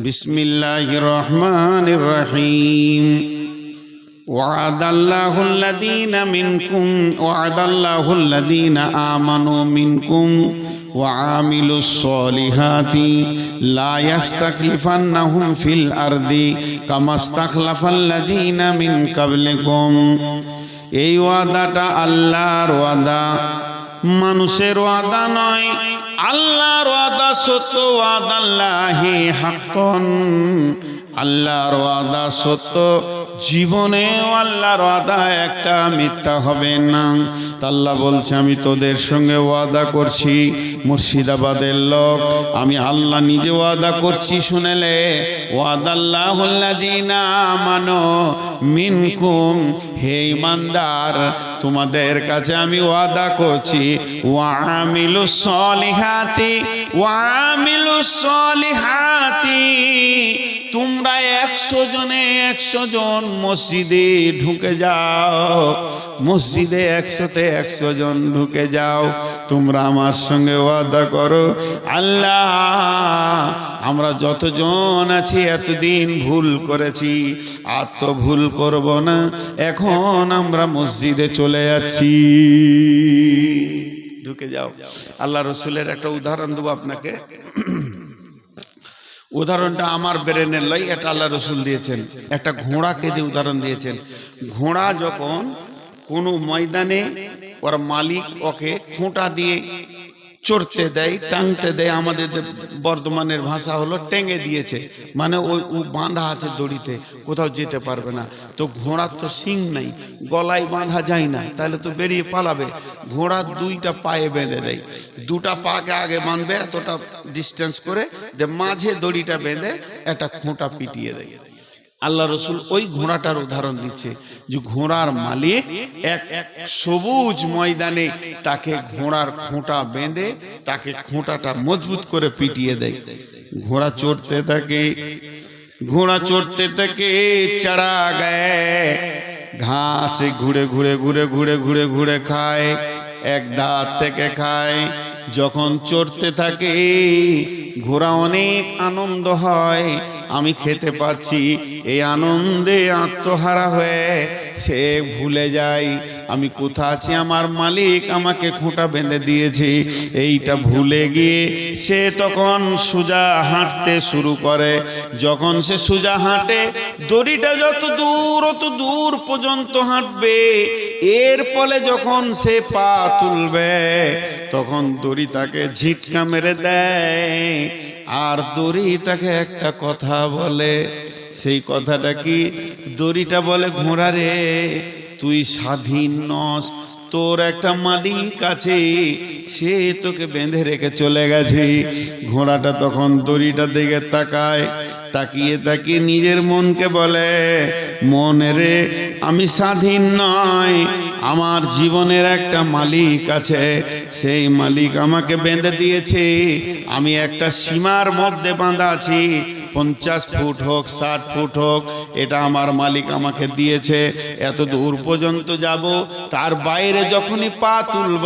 বিসমিল্লাহির রহমানির রহিম। ওয়াদাল্লাহুল্লাযীনা আমানু মিনকুম ওয়া আমিলুস সলিহাতি লা ইস্তাখলিফান্নাহুম ফিল আরদি কামা ইস্তাখলাফাল্লাযীনা মিন কাবলিকুম। এই ওয়াদাটা আল্লাহর ওয়াদা, মানুষের ওয়াদা নয়। আল্লাহর ওয়াদা সত্য, ওয়াদাল্লাহি হাক্কান, আল্লাহর ওয়াদা সত্য। জীবনেও আল্লাহর ওয়াদা একটা মিথ্যা হবে না। আল্লাহ বলছে, আমি তোদের সঙ্গে ওয়াদা করছি, মুর্শিদাবাদের লোক, আমি আল্লাহ নিজে ওয়াদা করছি। শুনেলে, ওয়াদাল্লাহুল্লাযীনা আমানু মিনকুম, হে ঈমানদার, তোমাদের কাছে আমি ওয়াদা করছি। ওয়া আমিলুস সলিহাতি, ওয়া আমিলুস সলিহাতি, তোমরা 100 জনে 100 জন মসজিদে ঢুকে যাও, মসজিদে 100তে 100 জন ঢুকে যাও। তোমরা আমার সঙ্গে ওয়াদা করো, আল্লাহ আমরা যতজন আছি এতদিন ভুল করেছি, আর তো ভুল করব না। এখন আমরা মসজিদে চলে যাচ্ছি, ঢুকে যাও। আল্লাহ রসুলের একটা উদাহরণ দেবো আপনাকে। উদাহরণটা আমার ব্রেনের লয়, এটা আল্লাহ রসুল দিয়েছেন। একটা ঘোড়াকে দিয়ে উদাহরণ দিয়েছেন। ঘোড়া যখন কোনো ময়দানে ওর মালিক ওকে খোঁটা দিয়ে চড়তে দেয়, টাংতে দেয়, আমাদের বর্ধমানের ভাষা হলো টেঙে দিয়েছে, মানে ওই বাঁধা আছে দড়িতে, কোথাও যেতে পারবে না। তো ঘোড়ার তো শিং নাই, গলায় বাঁধা যায় না, তাহলে তো বেরিয়ে পালাবে। ঘোড়ার 2টা পায়ে বেঁধে দেয়, 2টা পাকে আগে বাঁধবে এতটা ডিস্টেন্স করে, মাঝে দড়িটা বেঁধে একটা খোঁটা পিটিয়ে দেয়। আল্লাহ রসুল ওই ঘোড়াটার উদাহরণ দিচ্ছে যে ঘোড়ার মালিক এক সবুজ ময়দানে তাকে ঘোড়ার খোঁটা বেঁধে তাকে খোঁটাটা মজবুত করে পিটিয়ে দেয়। ঘোড়া চড়তে থাকে, ঘোড়া চড়তে থাকে, চড়া গায়ে ঘাসে ঘুরে ঘুরে ঘুরে ঘুরে ঘুরে ঘুরে খায়, এক ধার থেকে খায়। যখন চড়তে থাকে ঘোড়া অনেক আনন্দ হয়, আমি খেতে পাচ্ছি। এই আনন্দে আত্মহারা হয়ে সে ভুলে যায় আমি কোথা আছি, আমার মালিক আমাকে খোঁটা বেঁধে দিয়েছে। এইটা ভুলে গিয়ে সে তখন সোজা হাঁটতে শুরু করে। যখন সে সোজা হাঁটে, দড়িটা যত দূর অত দূর পর্যন্ত হাঁটবে। এর ফলে যখন সে পা তুলবে তখন দড়ি তাকে ঝিটকা মেরে দেয়, আর দড়ি তাকে একটা কথা বলে। সেই কথাটা কি? দড়িটা বলে, ঘোড়া রে, তুই স্বাধীন নস, তোর একটা মালিক আছে, সে তোকে বেঁধে রেখে চলে গেছে। ঘোড়াটা তখন দড়িটা দিকে তাকায়, তাকিয়ে তাকিয়ে নিজের মনকে বলে, মন রে, আমি স্বাধীন নয়, আমার জীবনের একটা মালিক আছে, সেই মালিক আমাকে বেঁধে দিয়েছে। আমি একটা সীমার মধ্যে বাঁধা আছি, 50 ফুট হোক 60 ফুট হোক, এটা আমার মালিক আমাকে দিয়েছে। এত দূর পর্যন্ত যাব, তার বাইরে যখনই পা তুলব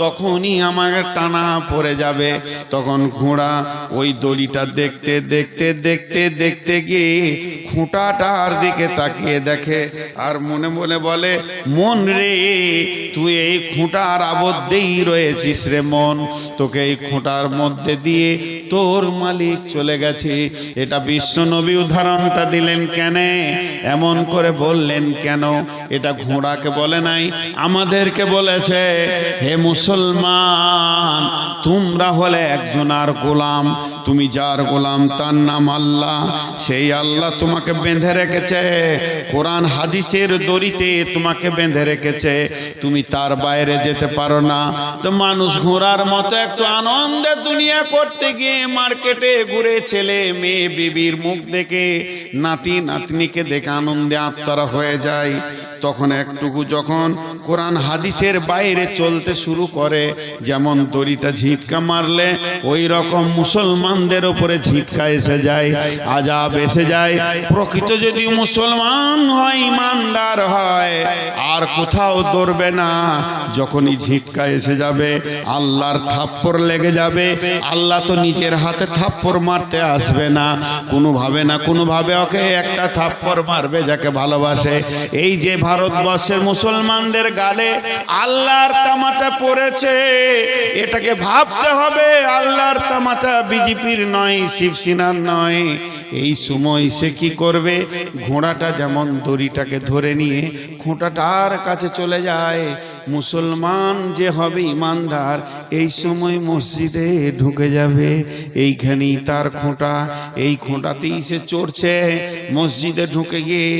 তখনই আমাকে টানা পড়ে যাবে। তখন ঘোড়া ওই দড়িটা দেখতে দেখতে দেখতে দেখতে গিয়ে খুঁটাটার দিকে তাকিয়ে দেখে, আর মনে মনে বলে, মন রে, তুই এই খুঁটার আবদ্ধেই রয়েছিস রে মন, তোকে এই খুঁটার মধ্যে দিয়ে তোর মালিক চলে গেছে। এটা বিশ্ব নবী উদাহরণটা দিলেন কেন, এমন করে বললেন কেন? এটা ঘোড়াকে বলে নাই, আমাদেরকে বলেছে। হে মুসলমান, তোমরা হলে একজনার গোলাম, তুমি যার গোলাম তার নাম আল্লাহ। সেই আল্লাহ তোমাকে বেঁধে রেখেছে, কোরআন হাদিসের দড়িতে তোমাকে বেঁধে রেখেছে, তুমি তার বাইরে যেতে পারো না। তো মানুষ ঘোড়ার মতো একটু আনন্দে দুনিয়া করতে গিয়ে মার্কেটে ঘুরে ছেলে মেয়ে বিবির মুখ দেখে, নাতি নাতনিকে দেখে আনন্দে আত্মারা হয়ে যায়। তখন একটুকু যখন কোরআন হাদিসের বাইরে চলতে শুরু করে, যেমন দড়িটা ঝিটকা মারলে ওই রকম মুসলমানদের উপরে ঝিটকা এসে যায়, আযাব এসে যায়। প্রকৃত যদি মুসলমান হয়, ইমানদার হয়, আর কোথাও দৌড়বে না। যখনই ঝিটকা এসে যাবে, আল্লাহর থাপ্পড় লেগে যাবে। আল্লাহ তো নিজে নিজের হাতে থাপ্পড় মারতে আসবে না, কোনোভাবে ওকে একটা থাপ্পড় মারবে যাকে ভালোবাসে। এই যে ভারতবর্ষের মুসলমানদের গালে আল্লাহর তামাচা পড়েছে, এটাকে ভাবতে হবে আল্লাহর তামাচা, বিজেপির নয়, শিবসেনার নয়। এই সময় সে কি করবে, ঘোড়াটা যেমন দড়িটাকে ধরে নিয়ে খোঁটাটার কাছে চলে যায়। মুসলমান যে হবে ইমানদার এই সময় মসজিদে ঢুকে যাবে, এইখানেই তার খোঁটা, এই খোঁটাতেই সে চড়ছে। মসজিদে ঢুকে গিয়ে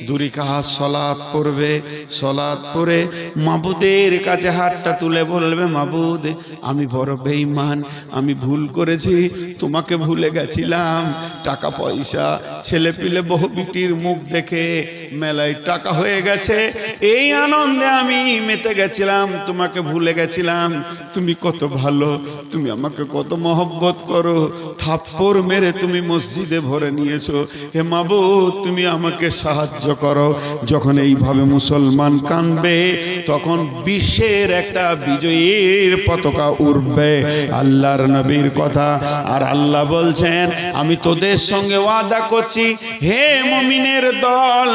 দুরিকাত সলাত পড়বে, সলাত পড়ে মাবুদের কাছে হাতটা তুলে বলবে, মাবুদ আমি বড় বেঈমান, আমি ভুল করেছি, তোমাকে ভুলে গেছিলাম। টাকা পয়সা ছেলে পিলে বহু বিটির মুখ দেখে মেলায় টাকা হয়ে গেছে, এই আনন্দে আমি মেতে গেছিলাম, তোমাকে ভুলে গেছিলাম। তুমি কত ভালো, তুমি আমাকে কত মহব্বত করো, থাপ্পড় মেরে তুমি মসজিদে ভরে নিয়েছো। হে মাবুদ তুমি আমাকে সাহায্য করো। যখন এইভাবে মুসলমান কাঁদবে তখন বিশ্বের একটা বিজয়ীর পতাকা উড়বে, আল্লাহর নবীর কথা। আর আল্লাহ বলছেন আমি তোদের সঙ্গে ওয়াদা করছি, হে মুমিনের দল,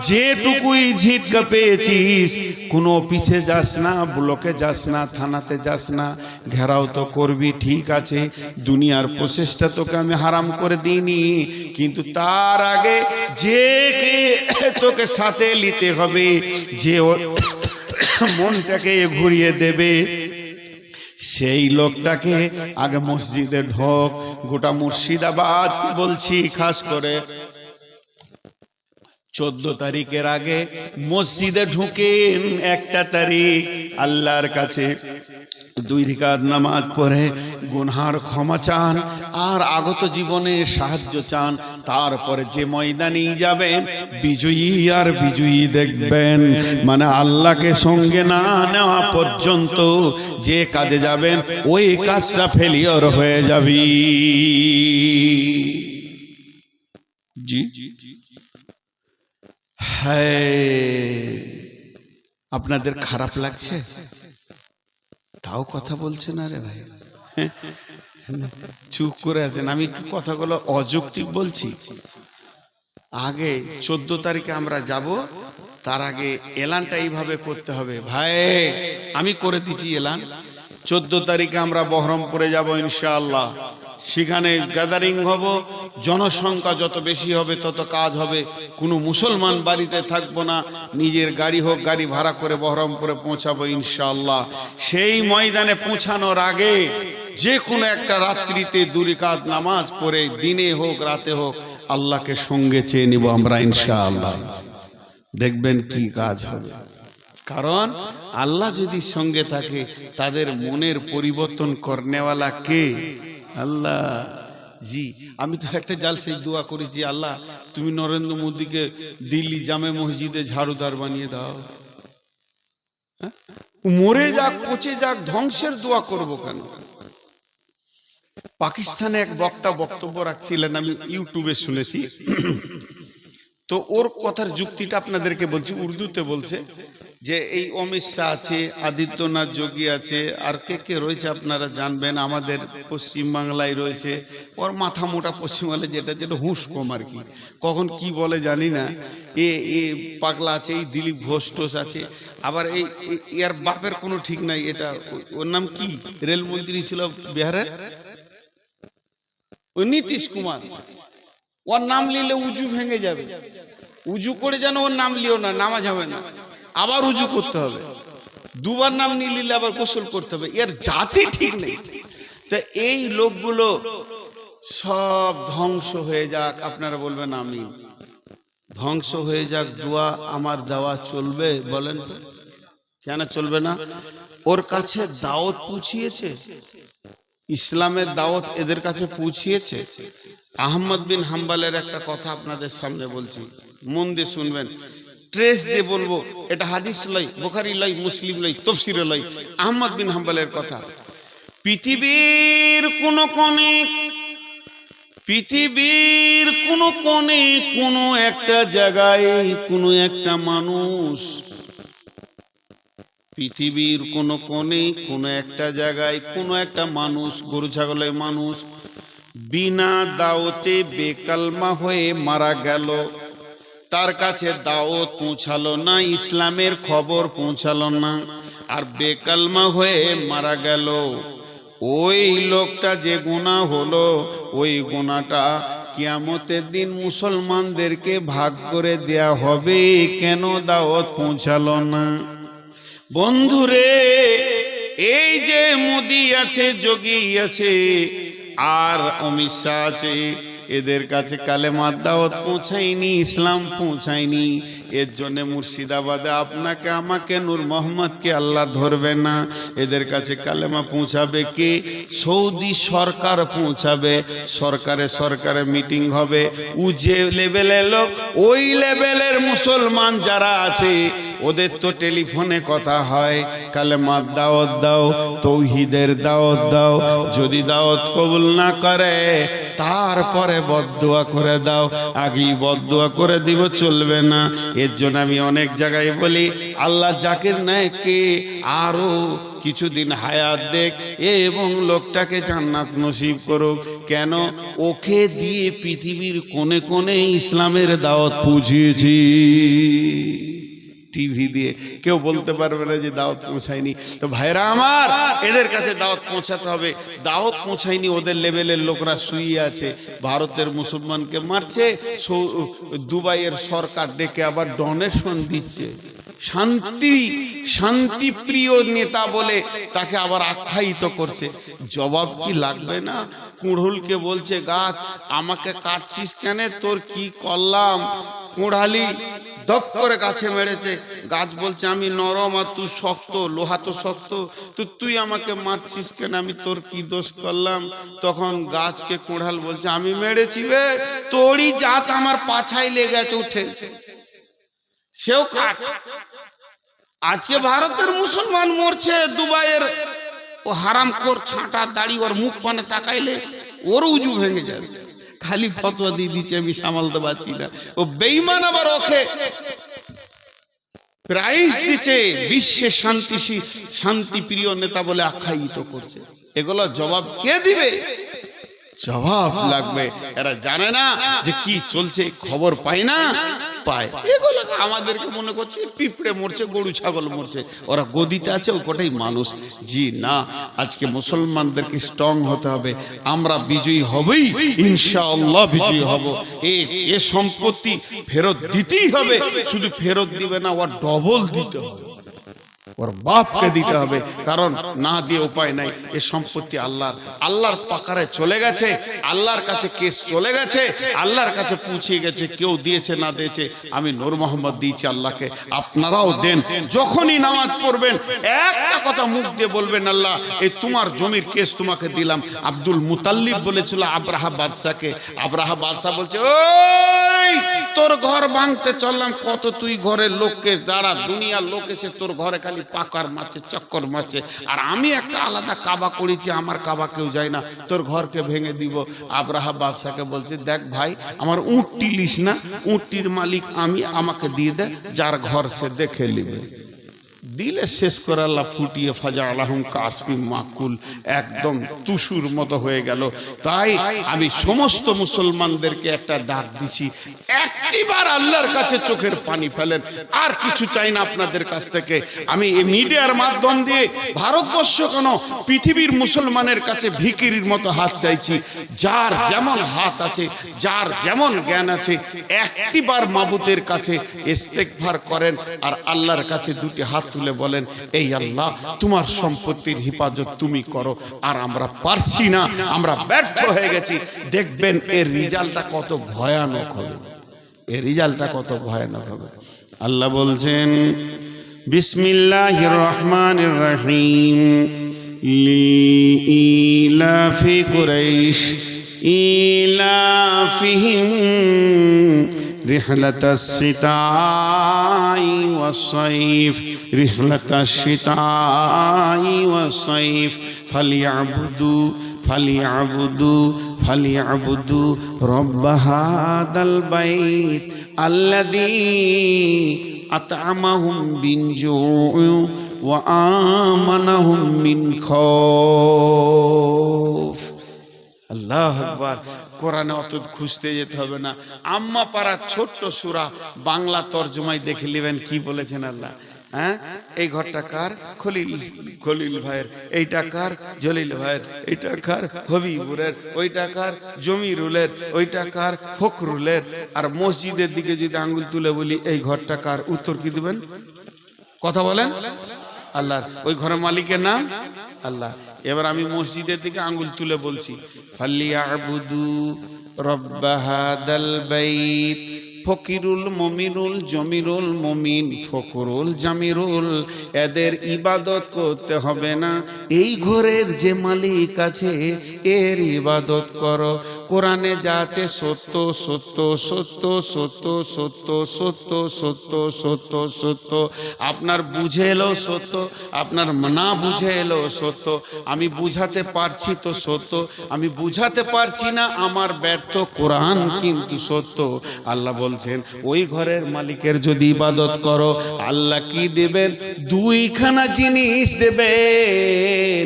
যেটুকুই ঝিটকা পেয়েছিস, কোনো অফিসে যাস না, ব্লকে যাস না, থানাতে যাস না, ঘেরাও তো করবি ঠিক আছে, দুনিয়ার প্রচেষ্টা তোকে আমি হারাম করে দিইনি, কিন্তু তার আগে যে কে তোকে সাথে নিতে হবে, যে মনটাকে ঘুরিয়ে দেবে, সেই লোকটাকে আগে মসজিদে ঢোক। গোটা মুর্শিদাবাদ বলছি, খাস করে 14 তারিখের আগে মসজিদে ঢুকেন, 1 তারিখ আল্লাহর কাছে 2 রাকাত নামাজ পড়ে গুনহার ক্ষমা চান আর আগত জীবনে সাহায্য চান। তারপরে যে ময়দানে যাবেন বিজয়ী আর বিজয়ী দেখবেন, মানে আল্লাহকে সঙ্গে না নেওয়া পর্যন্ত যে কাজে যাবেন ওই কাজটা ফেলিওর হয়ে যাবে। জি হ্যাঁ, আপনাদের খারাপ লাগছে তাও কথা বলছে না রে ভাই, চুপ করে আছেন। আমি কি কথাগুলো অযৌক্তিক বলছি? আগে 14 তারিখে আমরা যাব, তার আগে এলানটা এইভাবে করতে হবে। ভাই আমি করে দিচ্ছি এলান, 14 তারিখে আমরা বহরমপুরে যাব ইনশাআল্লাহ। সেখানে গ্যাদারিং হব, জনসংখ্যা যত বেশি হবে তত কাজ হবে। কোনো মুসলমান বাড়িতে থাকবো না, নিজের গাড়ি হোক, গাড়ি ভাড়া করে বহরমপুরে পৌঁছাবো ইনশাআল্লাহ। সেই ময়দানে পৌঁছানোর আগে যে কোনো একটা রাত্রিতে 2 রাকাত নামাজ পড়ে, দিনে হোক রাতে হোক, আল্লাহকে সঙ্গে চেয়ে নিব আমরা ইনশাআল্লাহ। দেখবেন কি কাজ হবে। কারণ আল্লাহ যদি সঙ্গে থাকে তাদের মনের পরিবর্তন করনেওয়ালা কে? আল্লাহ। জি আমি তো একটা জালসায় দোয়া করেছি, আল্লাহ তুমি নরেন্দ্র মোদীকে দিল্লি জামে মসজিদে ঝাড়ুদার বানিয়ে দাও। মরে যাক, পচে যাক, ধ্বংসের দোয়া করব কেন? পাকিস্তানে এক বক্তা বক্তব্য রাখছিলেন, আমি ইউটিউবে শুনেছি, তো ওর কথার যুক্তিটা আপনাদেরকে বলছি। উর্দুতে বলছে যে এই অমিত শাহ আছে, আদিত্যনাথ যোগী আছে, আর কে কে রয়েছে আপনারা জানবেন, আমাদের পশ্চিমবাংলায় রয়েছে। ওর মাথা মোটা পশ্চিমবাংলায় যেটা যেটা হুঁশ কম আর কি, কখন কি বলে জানি না। এ পাগলা আছে, এই দিলীপ ঘোষ টোষ আছে, আবার এই এর বাপের কোনো ঠিক নাই। এটা ওর নাম কি, রেলমন্ত্রী ছিল বিহারের, ওই নীতিশ কুমার। ওর নাম নিলে উজু ভেঙে যাবে, উজু করে যেন ওর নাম লিও না, নামাজ হবে না, আবার উজু করতে হবে, 2 বার নাম নিলে আবার গোসল করতে হবে। এর জাতি ঠিক নেই। তা এই লোকগুলো সব ধ্বংস হয়ে যাক, আপনারা বলবেন আমিন। ধ্বংস হয়ে যাক, দোয়া আমার দেওয়া চলবে? বলেন তো কেন চলবে না? ওর কাছে দাওয়াত পৌঁছিয়েছে, ইসলামের দাওয়াত এদের কাছে পৌঁছিয়েছে। আহমদ বিন হাম্বলের একটা কথা আপনাদের সামনে বলছি, মন দিয়ে শুনবেন, ট্রেস দিয়ে বলবো, এটা হাদিস লই, বুখারী লই, মুসলিম লই, তাফসীরে লই। আহমদ বিন হাম্বলের কথা, পৃথিবীর কোন কোণে কোনো একটা জায়গায় কোনো একটা মানুষ, পৃথিবীর কোন কোণে কোনো একটা জায়গায় কোনো একটা মানুষ, গরু ছাগলের মানুষ, বিনা দাওতে বেকালমা হয়ে মারা গেল, তার কাছে দাওয়াত পৌঁছালো না, ইসলামের খবর পৌঁছালো না, আর বেকালমা হয়ে মারা গেল। ওই লোকটা যে গুনাহ হলো, ওই গুনাহটা কিয়ামতের দিন মুসলমানদেরকে ভাগ করে দেয়া হবে। কেন দাওয়াত পৌঁছালো না? বন্ধুরে, এই যে মোদি আছে, যোগী আছে, আর অমিত শাহ আছে, এদের কাছে কালেমার দাওয়াত পৌঁছায়নি, ইসলাম পৌঁছায়নি। এর জন্য মুর্শিদাবাদে আপনাকে আমাকে নূর মোহাম্মদকে আল্লাহ ধরবে না। এদের কাছে কালেমা পৌঁছাবে কে? সৌদি সরকার পৌঁছাবে। সরকারে মিটিং হবে, ও যে লেভেলের লোক, ওই লেভেলের মুসলমান যারা আছে ওদের তো টেলিফোনে কথা হয়, কালেমার দাওয়াত দাও, তৌহিদের দাওয়াত দাও। যদি দাওয়াত কবুল না করে তারপরে বদদুয়া করে দাও, আগেই বদদুয়া করে দিব চলবে না। এর জন্য আমি অনেক জায়গায় বলি, আল্লাহ জাকির নায়েককে আরো কিছুদিন হায়াত দেখ এবং লোকটাকে জান্নাত নসিব করুক। কেন? ওকে দিয়ে পৃথিবীর কোণে কোণে ইসলামের দাওয়াত পৌঁছিয়েছি। টিভি দিয়ে কেউ বলতে পারবে না যে দাওয়াত পৌঁছায়নি। তো ভাইরা আমার, এদের কাছে দাওয়াত পৌঁছাতে হবে। দাওয়াত পৌঁছায়নি, ওদের লেভেলের লোকরা শুয়ে আছে, ভারতের মুসলমানকে মারছে, দুবাইয়ের সরকার ডেকে আবার ডোনেশন দিচ্ছে। শান্তিপ্রিয় নেতা বলে তাকে আবার আখ্যায়িত করছে। জবাব কি লাগবে না? কুড়ুলকে বলছে, গাছ আমাকে কাটছিস কেন, তোর কি করলাম? কুড়ালি দপ করে গাছে মেরেছে। গাছ বলছে, আমি নরম আর তুই শক্ত, লোহা তো শক্ত, তো তুই আমাকে মারছিস কেন, আমি তোর কি দোষ করলাম? তখন গাছকে কুড়াল বলছে, আমি মেরেছি বে, তোরই জাত আমার পাছায় লেগেছে, উঠেছে, সেও কাট। আজকে ভারতের মুসলমান মরছে, দুবাইয়ের ও হারামখোর ছাঁটা দাড়ি, ওর মুখ পানে তাকাইলে ওর উজু ভেঙে যাবে। খালি ফতোয়া দিয়ে দিচ্ছে, আমি সামালতে পারছি না। ও বেঈমান আবার ওকে প্রাইজ দিচ্ছে, বিশ্বের শান্তিপ্রিয় নেতা বলে আখ্যায়িত করছে। এগুলো জবাব কে দিবে? জবাব লাগবে। এরা জানে না যে কি চলছে, খবর পায় না, পায় এগুলো আমাদেরকে মনে করছে পিঁপড়ে মরছে, গরু ছাগল মরছে, ওরা গদিতে আছে, ও কোটাই মানুষ। জি না, আজকে মুসলমানদেরকে স্ট্রং হতে হবে। আমরা বিজয়ী হবই, ইনশাআল্লাহ বিজয়ী হব। এ সম্পত্তি ফেরত দিতেই হবে, শুধু ফেরত দিবে না, ওর ডবল দিতে হবে, ওর বাপকে দিতে হবে, কারণ না দিয়ে উপায় নাই। এ সম্পত্তি আল্লাহর পাকারে চলে গেছে, আল্লাহর কাছে কেস চলে গেছে, আল্লাহর কাছে পৌঁছে গেছে। কেউ দিয়েছে না দিয়েছে, আমি নূর মোহাম্মদ দিয়েছি আল্লাহকে, আপনারাও দেন। যখনই নামাজ পড়বেন একটা কথা মুখ দিয়ে বলবেন, আল্লাহ এই তোমার জমির কেস তোমাকে দিলাম। আব্দুল মুতাল্লিব বলেছিল আব্রাহা বাদশাকে, আব্রাহা বাদশা বলছে, ওই তোর ঘর ভাঙতে চললাম, কত তুই ঘরের লোককে যারা দুনিয়ার লোক এসে তোর ঘরে খালি পাকার মারছে, চক্কর মারছে, আর আমি একটা আলাদা কাবা করেছি, আমার কাবা কেউ যায় না, তোর ঘরকে ভেঙে দিব। আব্রাহা বাদশাকে বলছে, দেখ ভাই, আমার উটটি লিস না, উটটির মালিক আমি, আমাকে দিয়ে দে, যার ঘর সে দেখে নিবে। দিলে শেষ করে আল্লাহ ফুটিয়ে ফাজা আলাহুম কাসফি মাকুল, একদম তুসুর মতো হয়ে গেল। তাই আমি সমস্ত মুসলমানদেরকে একটা ডাক দিছি, একটিবার আল্লাহর কাছে চোখের পানি ফেলেন, আর কিছু চাই না আপনাদের কাছ থেকে। আমি এই মিডিয়ার মাধ্যম দিয়ে ভারতবর্ষ কেন পৃথিবীর মুসলমানের কাছে ভিখিরির মতো হাত চাইছি। যার যেমন হাত আছে, যার যেমন জ্ঞান আছে, একটিবার মাবুদের কাছে ইস্তেগফার করেন, আর আল্লাহর কাছে দুটি হাত তুলে বলেন, এই আল্লাহ তোমার সম্পত্তির হেফাজত তুমি করো, আর আমরা পারছি না, আমরা ব্যর্থ হয়ে গেছি। দেখবেন এর রেজাল্টটা কত ভয়ানক হবে, এর রেজাল্টটা কত ভয়ানক হবে। আল্লাহ বলছেন, বিসমিল্লাহির রহমানির রহিম, লিইলাফি কুরাইশ ইলাফিহিম রিহলাতাস সিতাই ওয়াস সাইফ, রিহলাতাস সিতাই ওয়াস সাইফ, ফালিয়াবুদু রব্ব হাদাল বাইত আল্লাযী আত'আমাহুম মিন জু'in ওয়া আমানাহুম মিন খাউফ। আল্লাহ আকবার। কোরআনে অত খুঁজতে যেতে হবে না, আম্মা পাড়া ছোট্ট সূরা বাংলা তরজমায় দেখে নেবেন কি বলেছেন আল্লাহ। হ্যাঁ, এই ঘরটা কার? খলিল ভাইয়ের। এইটা কার? জলিল ভাইয়ের। এইটা কার? হবিবুরের। ওইটা কার? জমিরুলের। ওইটা কার? ফখরুলের। আর মসজিদের দিকে যদি আঙ্গুল তুলে বলি এই ঘরটা কার, উত্তর কি দিবেন? কথা বলেন। আল্লাহর। ওই ঘরের মালিকের নাম আল্লাহ। এবার আমি মসজিদের দিকে আঙ্গুল তুলে বলছি, ফালিয়াবুদু রব্ব হাদাল বাইত, ফকিরুল মমিনুল জমিরুল মমিন ফকরুল জামিরুল, এদের ইবাদত করতে হবে না, এই ঘরের যে মালিক আছে এর ইবাদত করো। কোরআনে যা আছে সত্য সত্য সত্য সত্য সত্য সত্য সত্য সত্য সত্য। আপনার বুঝে এলো সত্য, আপনার না বুঝে এলো সত্য। আমি বুঝাতে পারছি তো সত্য, আমি বুঝাতে পারছি না আমার ব্যর্থ কোরআন কিন্তু সত্য। আল্লাহ বলছেন ওই ঘরের মালিকের যদি ইবাদত করো, আল্লাহ কি দেবেন? দুইখানা জিনিস দেবেন,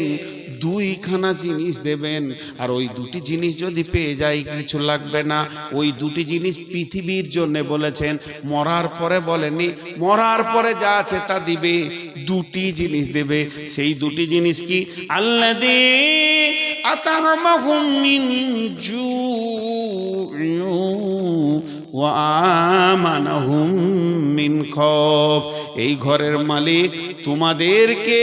দুইখানা জিনিস দেবেন। আর ওই দুটি জিনিস যদি পেয়ে যাই কিছু লাগবে না। ওই দুটি জিনিস পৃথিবীর জন্য বলেছেন, মরার পরে বলেনি, মরার পরে যা আছে তা দিবে। দুটি জিনিস দেবে, সেই দুটি জিনিস কি? আল্লাযী আতামাহুম মিন জু'ইন ওয়া আমানাহুম মিন খৌফ। এই ঘরের মালিক তোমাদেরকে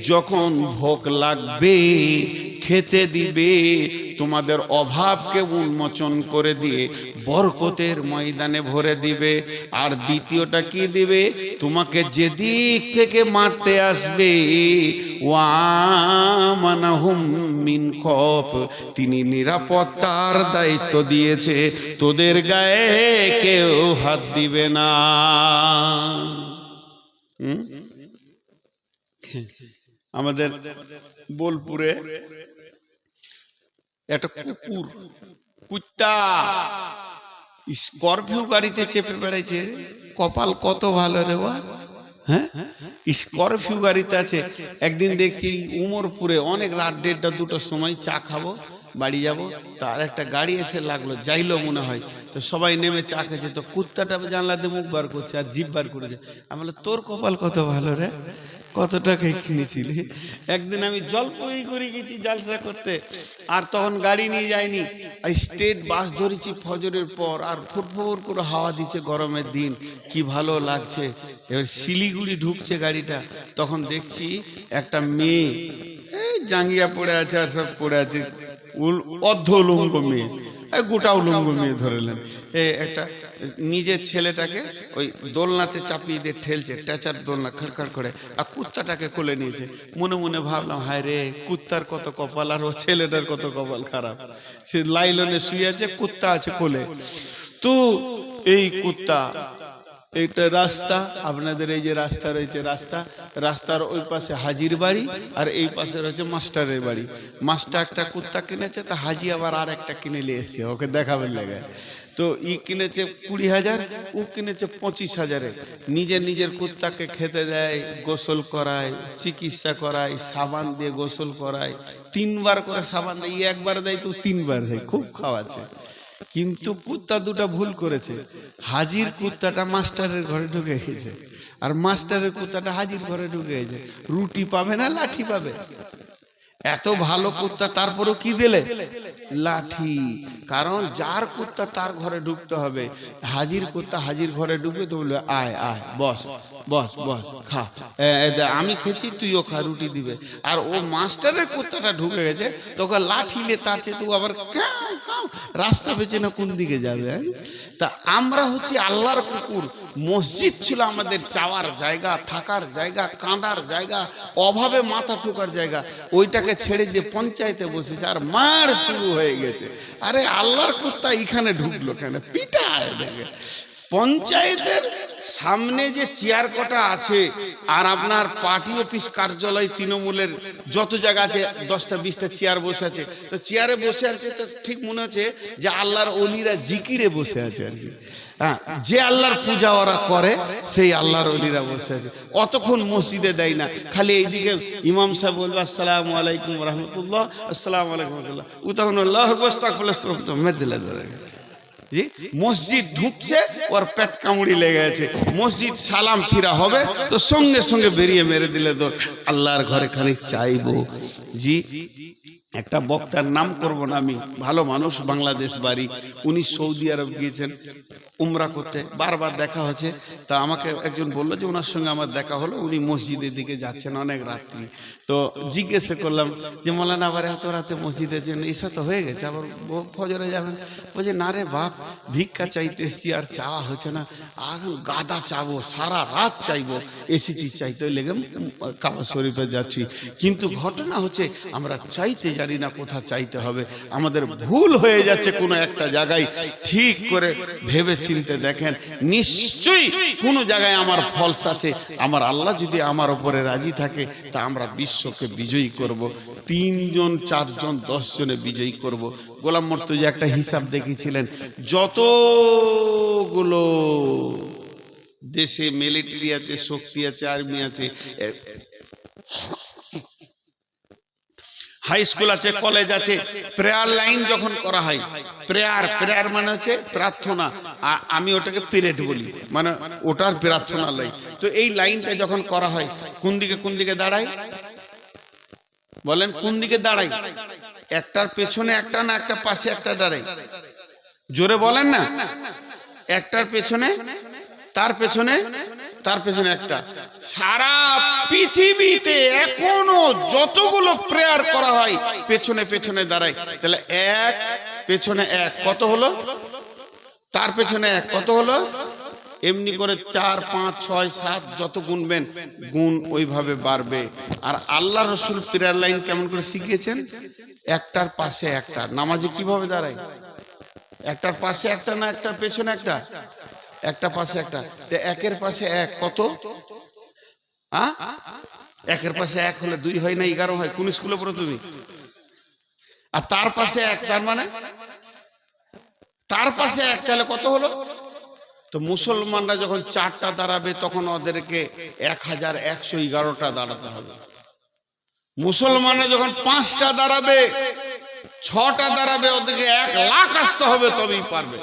যখন ভোগ লাগবে খেতে দিবে, তোমাদের অভাবকে উন্মোচন করে দিয়ে বরকতের ময়দানে ভরে দিবে। আর দ্বিতীয়টা কি দিবে? তোমাকে যেদিক থেকে মারতে আসবে, ওয়ামানাহুম মিন খৌফ, তিনি নিরাপত্তার দায়িত্ব দিয়েছে, তোদের গায়ে কেউ হাত দিবে না। আমাদের বোলপুরে একটা কুকুর, কুত্তা স্করপিও গাড়িতে চেপে বেড়াইছে। কপাল কত ভালো রে বা, হ্যাঁ, স্করপিও গাড়িতে আছে। একদিন দেখছি উমরপুরে অনেক রাত 1:30 2টার সময় চা খাবো, বাড়ি যাব, তার একটা গাড়ি এসে লাগলো, যাইলো মনে হয়। তো সবাই নেমে চা খেয়েছে, তো কুত্তাটা জানলাতে মুখ বার করছে আর জিভ বার করেছে। আমি বললাম তোর কপাল কত ভালো রে, কত টাকায় কিনেছিলি? একদিন আমি জলপাইগুড়ি করে গেছি জালসা করতে, আর তখন গাড়ি নিয়ে যাইনি, স্টেট বাস ধরেছি ফজরের পর, আর ফুরফুর করে হাওয়া দিচ্ছে গরমের দিন, কি ভালো লাগছে। এবার শিলিগুড়ি ঢুকছে গাড়িটা, তখন দেখছি একটা মেয়ে জাঙ্গিয়া পড়ে আছে আর সব পড়ে আছে, অর্ধ উলঙ্গ মেয়ে, গোটা উলঙ্গ মেয়ে ধরেলেন। একটা নিজের ছেলেটাকে ওই দোলনাতে চাপিয়ে দিয়ে ঠেলছে, টেচার দোলনা খড়খড় করে, আর কুত্তাটাকে কোলে নিয়েছে। মনে মনে ভাবলাম, হায় রে, কুত্তার কত কপাল আর ও ছেলেটার কত কপাল খারাপ। সে লাইলনে শুয়ে আছে, কুত্তা আছে কোলে। তো এই কুত্তা, এটা রাস্তা, আপনাদের এই যে রাস্তা রয়েছে, রাস্তার ওই পাশে হাজির বাড়ি আর এই পাশে রয়েছে মাস্টারের বাড়ি। মাস্টার একটা কুত্তা কিনেছে, তা হাজি আবার আর একটা কিনে নিয়ে এসছে ওকে দেখাবেন লাগে। তো ই কিনেছে 20,000, ও কিনেছে 25,000-এ। নিজের কুত্তাকে খেতে দেয়, গোসল করায়, চিকিৎসা করায়, সাবান দিয়ে গোসল করায়, 3বার করে সাবান দেয়। একবার দেয় তো 3বার দেয়, খুব খাওয়াচ্ছে। কিন্তু কুত্তা দুটা ভুল করেছে, হাজির কুত্তাটা মাস্টারের ঘরে ঢুকে গেছে, আর মাস্টারের কুত্তাটা হাজির ঘরে ঢুকে গেছে। রুটি পাবে না লাঠি পাবে? এত ভালো কুত্তা, তারপরেও কি দিলে? লাঠি। কারণ যার কুত্তা তার ঘরে ঢুকতে হবে। হাজির কুত্তা হাজির ঘরে ঢুকবে তো বলবে আয় আয়, বস বস বস, খা, আমি খেয়েছি তুইও খা, রুটি দিবে। আর ও মাস্টারের কুত্তাটা ঢুকে গেছে, তোকে লাঠি লে, তার চেয়ে তো আবার রাস্তা বেঁচে না কোন দিকে যাবে। তা আমরা হচ্ছি আল্লাহর কুকুর। মসজিদ ছিল আমাদের চাওয়ার জায়গা, থাকার জায়গা, কাঁদার জায়গা, অভাবে মাথা ঠোকার জায়গা। ওইটাকে ছেড়ে দিয়ে পঞ্চায়েতে বসেছে আর মার শুরু হয়ে গেছে। আরে আল্লাহর কুত্তা এখানে ঢুকলো কেন? পিটায় দেখে। পঞ্চায়েতের সামনে যে চেয়ার কটা আছে, আর আপনার পার্টি অফিস কার্যালয় তৃণমূলের যত জায়গা আছে 10টা 20টা চেয়ার বসে আছে, তো চেয়ারে বসে আছে, তো ঠিক মনে হচ্ছে যে আল্লাহর ওলিরা জিকিরে বসে আছে আর কি। হ্যাঁ, যে আল্লাহর পূজা ওরা করে সেই আল্লাহর ওলিরা বসে আছে। অতক্ষণ মসজিদে দেয় না, খালি এইদিকে ইমাম সাহেব বলবে আসসালামু আলাইকুম রহমতুল্লাহ, আসসালামু আলাইকুম রহমতুল্লাহ, ও তখন আল্লাহ মেরে দিলে ধরে জি মসজিদ ঢুকছে, ওর পেট কামড়ি লেগে আছে। মসজিদ সালাম ফিরা হবে তো সঙ্গে সঙ্গে বেরিয়ে মেরে দিলে ধর আল্লাহর ঘরে খালি চাইবো। জি একটা বক্তার নাম করব না আমি, ভালো মানুষ, বাংলাদেশ বাড়ি, উনি সৌদি আরব গিয়েছেন উমরা করতে, বারবার দেখা হচ্ছে। তা আমাকে একজন বললো যে ওনার সঙ্গে আমার দেখা হলো, উনি মসজিদের দিকে যাচ্ছেন অনেক রাত্রি। তো জিজ্ঞেস করলাম যে মৌলানা আবার এত রাতে মসজিদে যেন, ঈশা তো হয়ে গেছে, আবার ফজরে যাবেন? বলছে না রে বাপ, ভিক্ষা চাইতে এসছি আর চাওয়া হচ্ছে না, এখন গাদা চাবো, সারা রাত চাইবো, এসেছি চাইতে লেগে কাবা শরীফে যাচ্ছি। কিন্তু ঘটনা হচ্ছে আমরা চাইতে জানি না কোথা চাইতে হবে, আমাদের ভুল হয়ে যাচ্ছে কোনো একটা জায়গায়। ঠিক করে ভেবে চিনতে দেখেন, নিশ্চয়ই কোনো জায়গায় আমার ফলস আছে। আমার আল্লাহ যদি আমার উপরে রাজি থাকে তা আমরা বিশ্বকে বিজয়ী করব। 3 জন 4 জন 10 জনে বিজয়ী করব। গোলাম মুর্তজা একটা হিসাব দেখিয়েছিলেন, যতগুলো দেশে মিলিটারি আছে, শক্তি আছে, আর্মি আছে, হাই স্কুল আছে, কলেজ আছে, প্রেয়ার লাইন যখন করা হয়, প্রেয়ার মানে হচ্ছে প্রার্থনা, আমি ওটাকে পিরিয়ড বলি, মানে ওটার প্রার্থনা লাই। তো এই লাইনটা যখন করা হয় কোন দিকে দাঁড়ায় বলেন? কোন দিকে দাঁড়ায়? একটার পেছনে একটা না একটা পাশে একটা দাঁড়ায়? জোরে বলেন না। একটার পেছনে, তার পেছনে একটা। সারা পৃথিবীতে এখনো যতগুলো প্রেয়ার করা হয় পেছনে দাঁড়ায়। তাহলে এক পেছনে এক কত হলো? তার পেছনে এক কত হলো? এমনি করে 4 5 6 7 যত গুনবেন গুণ ওইভাবে বাড়বে। আর আল্লাহ রসুল প্রেয়ার লাইন কেমন করে শিখিয়েছেন? একটার পাশে একটা। নামাজে কিভাবে দাঁড়ায়? একটার পাশে একটা না একটার পেছনে একটা? একটা পাশে একটা। তো একের পাশে এক কত? একের পাশে এক হলে 2 হয় না 11 হয়? কোন স্কুলে পড়ো তুমি? আর তার পাশে এক, তার মানে তার পাশে এক, তাহলে কত হলো? তো মুসলমানরা যখন 4টা দাঁড়াবে তখন ওদেরকে 1111টা দাঁড়াতে হবে। মুসলমানরা যখন 5টা দাঁড়াবে, 6টা দাঁড়াবে, ওদেরকে 1 লাখ আসতে হবে তবেই পারবে।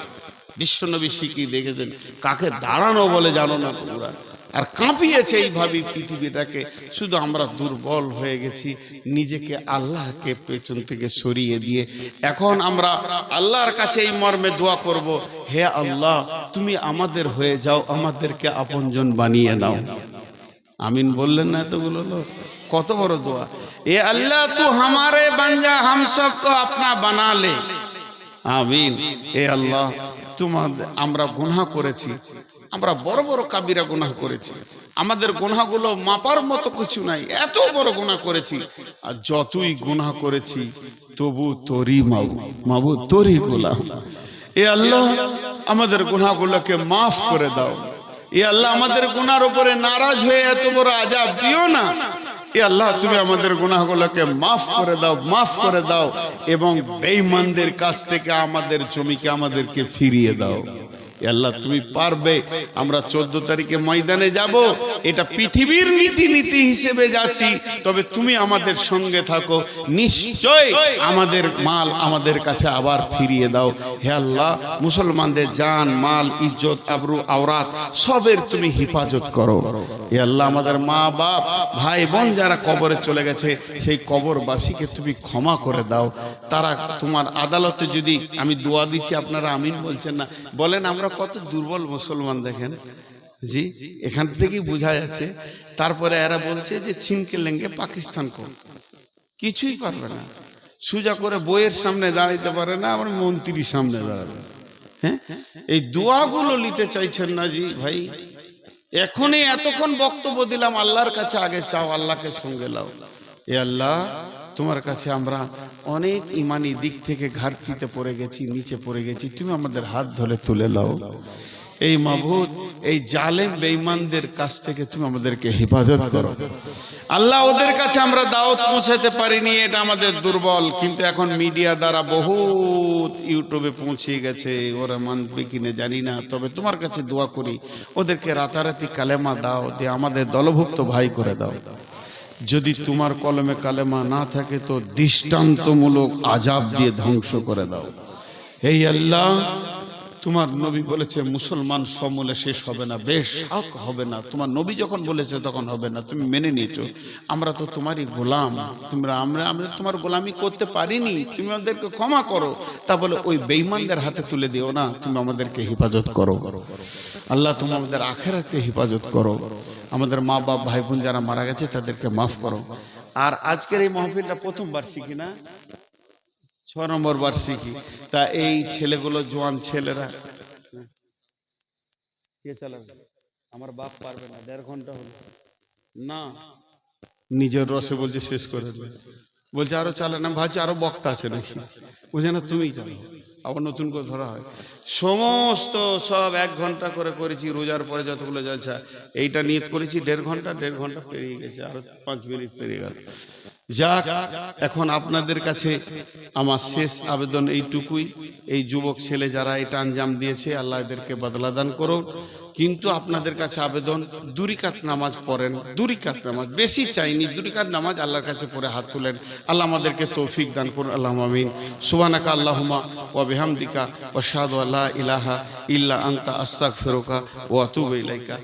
বিশ্বনবী শিখিয়ে দেখেছেন, কাকে দাঁড়ানো বলে জানো না তোমরা। আর কাঁপিয়েছে এইভাবে পৃথিবীটাকে। শুধু আমরা দুর্বল হয়ে গেছি, নিজেকে আল্লাহকে পেছন থেকে সরিয়ে দিয়ে। এখন আমরা আল্লাহর কাছে এই মর্মে দোয়া করব, হে আল্লাহ তুমি আমাদের হয়ে যাও, আমাদেরকে আপনজন বানিয়ে নাও। আমিন বললেন না এতগুলো লোক? কত বড় দোয়া। এ আল্লাহ তু হামারে বান্দা হাম সবকো আপনা বানা লে। আমিন। এ আল্লাহ আমরা গুনাহ করেছি, আমরা বড় বড় কাবিরা গুনাহ করেছি, আমাদের গুনাহগুলো মাপার মতো কিছু নাই, এত বড় গুনাহ করেছি। আর যতই গুনাহ করেছি তবু তোরই মাবুদ, তোরই গোলাম। এ আল্লাহ আমাদের গুনাহগুলোকে মাফ করে দাও। এ আল্লাহ আমাদের গুনার উপরে নারাজ হয়ে এত বড় আযাব দিও না। এ আল্লাহ তুমি আমাদের গুনাহগুলোকে মাফ করে দাও এবং বেঈমানদের কাছ থেকে আমাদের জমিকে আমাদেরকে ফিরিয়ে দাও। এ আল্লাহ তুমি পারবে। আমরা 14 তারিখে ময়দানে যাব, এটা পৃথিবীর নীতি হিসেবে যাচ্ছি, তবে তুমি আমাদের সঙ্গে থাকো, নিশ্চয় আমাদের মাল আমাদের কাছে আবার ফিরিয়ে দাও। হে আল্লাহ মুসলমানদের জান মাল ইজ্জত আবরু আওরাত সবের তুমি হেফাজত করো। হে আল্লাহ আমাদের মা বাপ ভাই বোন যারা কবরে চলে গেছে সেই কবরবাসীকে তুমি ক্ষমা করে দাও। তারা তোমার আদালতে যদি, আমি দোয়া দিচ্ছি আপনারা আমিন বলছেন না, বলেন আমরা কত দুর্বল মুসলমান দেখেন। জি এখান থেকেই বোঝা যাচ্ছে। তারপরে এরা বলছে যে ছিনকে লেঙ্গে পাকিস্তান কো, কিছুই পারবে না। সোজা করে বইয়ের সামনে দাঁড়াইতে পারে না, আমার মন্ত্রীর সামনে দাঁড়াবে। হ্যাঁ এই দোয়াগুলো নিতে চাইছেন না জি ভাই। এখনই এতক্ষণ বক্তব্য দিলাম, আল্লাহর কাছে আগে চাও, আল্লাহকে সঙ্গে লাও। এ আল্লাহ তোমার কাছে আমরা অনেক ইমানি দিক থেকে ঘাটতিতে পড়ে গেছি, নিচে পড়ে গেছি, তুমি আমাদের হাত ধরে তুলে লাও। এই মাবুদ এই জালেম বেঈমানদের কাছ থেকে তুমি আমাদেরকে হেফাজত করো আল্লাহ। ওদের কাছে আমরা দাওয়াত পৌঁছাতে পারিনি, এটা আমাদের দুর্বল, কিন্তু এখন মিডিয়া দ্বারা বহুত ইউটিউবে পৌঁছে গেছে, ওরা মানবে কিনা জানি না, তবে তোমার কাছে দোয়া করি ওদেরকে রাতারাতি কালেমা দাও, দিয়ে আমাদের দলভুক্ত ভাই করে দাও। যদি তোমার কলমে কালেমা না থাকে তো দৃষ্টান্তমূলক আযাব দিয়ে ধ্বংস করে দাও। হে আল্লাহ, তোমার নবী বলেছে মুসলমান সমূলে শেষ হবে না, বেশ হক হবে না। তোমার নবী যখন বলেছে তখন হবে না, তুমি মেনে নিয়েছো। আমরা তো তোমারই গোলাম, আমরা তোমার গোলামি করতে পারিনি, তুমি আমাদেরকে ক্ষমা করো। তা বলে ওই বেঈমানদের হাতে তুলে দিও না, তুমি আমাদেরকে হেফাজত করো আল্লাহ। তুমি আমাদের আখিরাতে হেফাজত করো, আমাদের মা বাপ ভাই বোন যারা মারা গেছে তাদেরকে মাফ করো। আর আজকের এই মাহফিলটা প্রথমবার শিখি না, 6 নম্বর বার্ষিকী। তা এই ছেলেগুলো জোয়ান ছেলেরা কে চালাবে? আমার বাপ পারবে না, 1.5 ঘন্টা হলো না, নিজের রসে বলছে শেষ করে দেবে, বলছে আরো চালে না, ভাবছে আরো বক্তা আছে নাকি, বুঝে না তুমি চালো, আবার নতুন করে ধরা হয়। সমস্ত সব 1 ঘন্টা করে করেছি, রোজার পরে যতগুলো জলসা, এইটা নিয়ত করেছি 1.5 ঘন্টা, 1.5 ঘন্টা পেরিয়ে গেছে, আরো 5 মিনিট পেরিয়ে গেল। যাক, এখন আপনাদের কাছে আমার শেষ আবেদন এইটুকুই, এই যুবক ছেলে যারা এটা আঞ্জাম দিয়েছে আল্লাহ এদেরকে বদলা দান করুন। কিন্তু আপনাদের কাছে আবেদন, 2 রাকাত নামাজ পড়েন, 2 রাকাত নামাজ, বেশি চাইনি, 2 রাকাত নামাজ আল্লাহর কাছে পড়ে হাত তুলেন, আল্লাহ আমাদেরকে তৌফিক দান করুন। আল্লাহুম্মা আমিন। সুবহানাকা আল্লাহুম্মা ওয়া বিহামদিকা ওয়া আশহাদু আল্লা ইলাহা ইল্লা আনতা আস্তাগফিরুকা ওয়া আতুবু ইলাইকা।